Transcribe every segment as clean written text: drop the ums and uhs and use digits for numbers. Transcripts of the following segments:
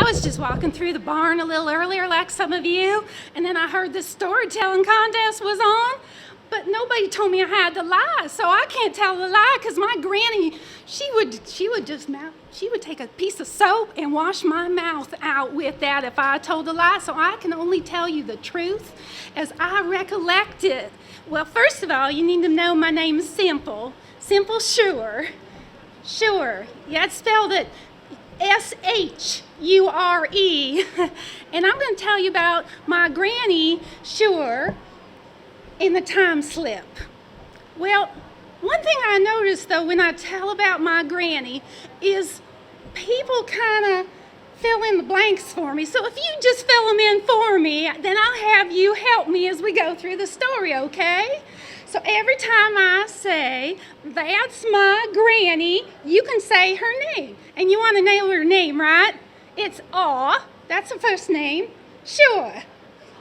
was just walking through the barn a little earlier, like some of you, and then I heard this storytelling contest was on, but nobody told me I had to lie, so I can't tell a lie because my granny, she would take a piece of soap and wash my mouth out with that if I told a lie, so I can only tell you the truth as I recollect it. Well, first of all, you need to know my name is Simple. Simple Shure. Shure. Yeah, it's spelled it S-H-U-R-E. And I'm going to tell you about my granny, Shure, in the time slip. Well, one thing I noticed, though, when I tell about my granny is people kind of fill in the blanks for me. So if you just fill them in for me, then I'll have you help me as we go through the story, okay? So every time I say, that's my granny, you can say her name. And you want to know her name, right? It's Aw. That's her first name. Sure.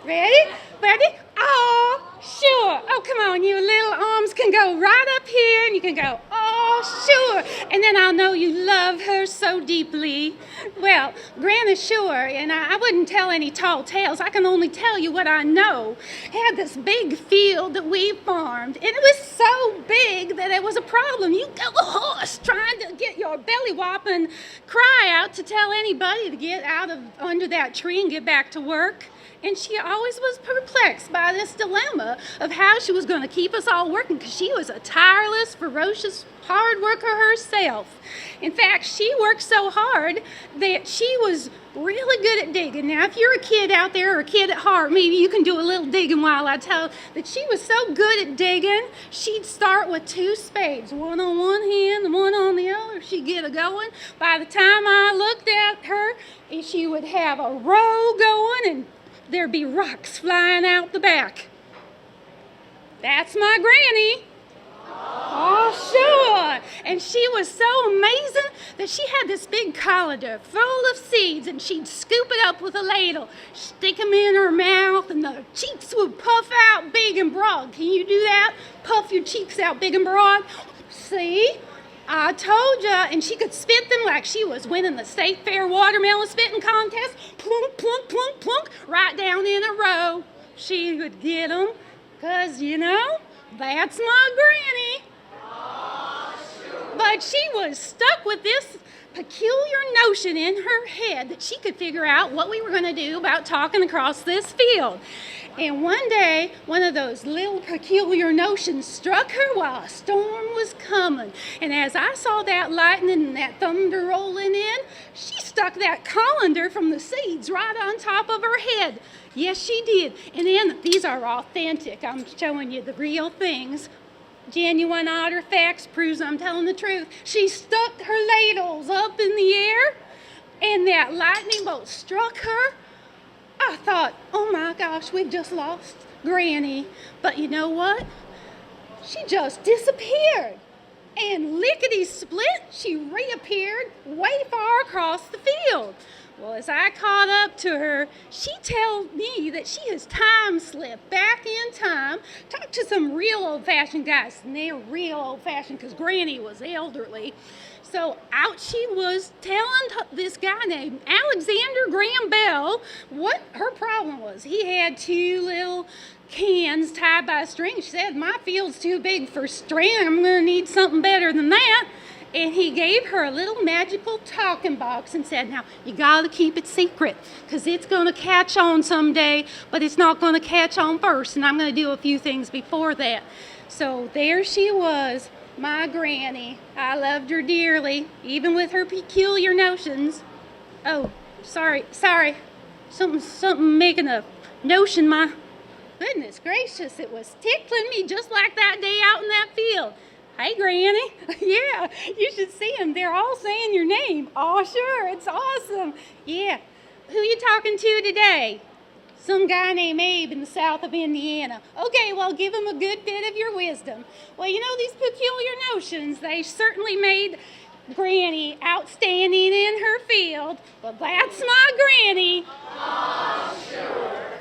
Ready? Ready? Aw, sure. Oh, come on, you little arms can go right up here, and you can go, oh, sure. And then I'll know you love her so deeply. Well, Granny Sure, and I wouldn't tell any tall tales. I can only tell you what I know. Had this big field that we farmed, and it was so big that it was a problem. You go a horse trying to get your belly-whopping cry out to tell anybody to get out of under that tree and get back to work. And she always was perplexed by this dilemma of how she was going to keep us all working because she was a tireless, ferocious, hard worker herself. In fact, she worked so hard that she was really good at digging. Now, if you're a kid out there or a kid at heart, maybe you can do a little digging while I tell that she was so good at digging, she'd start with 2 spades, one on one hand and one on the other. She'd get it going. By the time I looked at her, she would have a row going and there'd be rocks flying out the back. That's my granny. Oh, sure. And she was so amazing that she had this big colander full of seeds, and she'd scoop it up with a ladle, stick them in her mouth, and the cheeks would puff out big and broad. Can you do that? Puff your cheeks out big and broad? See? I told ya, and she could spit them like she was winning the State Fair watermelon spitting contest. Plunk, plunk, plunk, plunk, right down in a row. She would get them, 'cause, you know, that's my granny. But she was stuck with this peculiar notion in her head that she could figure out what we were going to do about talking across this field. And one day, one of those little peculiar notions struck her while a storm was coming. And as I saw that lightning and that thunder rolling in, she stuck that colander from the seeds right on top of her head. Yes, she did. And then, these are authentic. I'm showing you the real things. Genuine artifacts proves I'm telling the truth. She stuck her ladles up in the air, and that lightning bolt struck her. I thought, oh my gosh, we've just lost Granny. But you know what? She just disappeared. And lickety-split, she reappeared way far across the field. Well, as I caught up to her, she told me that she has time slipped back in time, talked to some real old-fashioned guys, and they're real old-fashioned because Granny was elderly. So out she was telling this guy named Alexander Graham Bell what her problem was. He had 2 little cans tied by a string. She said, my field's too big for string. I'm going to need something better than that. And he gave her a little magical talking box and said, now, you got to keep it secret because it's going to catch on someday, but it's not going to catch on first. And I'm going to do a few things before that. So there she was, my granny. I loved her dearly, even with her peculiar notions. Oh, sorry. Something making a notion. My goodness gracious, it was tickling me just like that day out in that field. Hey, Granny. Yeah, you should see them. They're all saying your name. Oh, sure, it's awesome. Yeah. Who you talking to today? Some guy named Abe in the south of Indiana. Okay, well, give him a good bit of your wisdom. Well, you know, these peculiar notions, they certainly made Granny outstanding in her field. But that's my Granny. Oh, sure.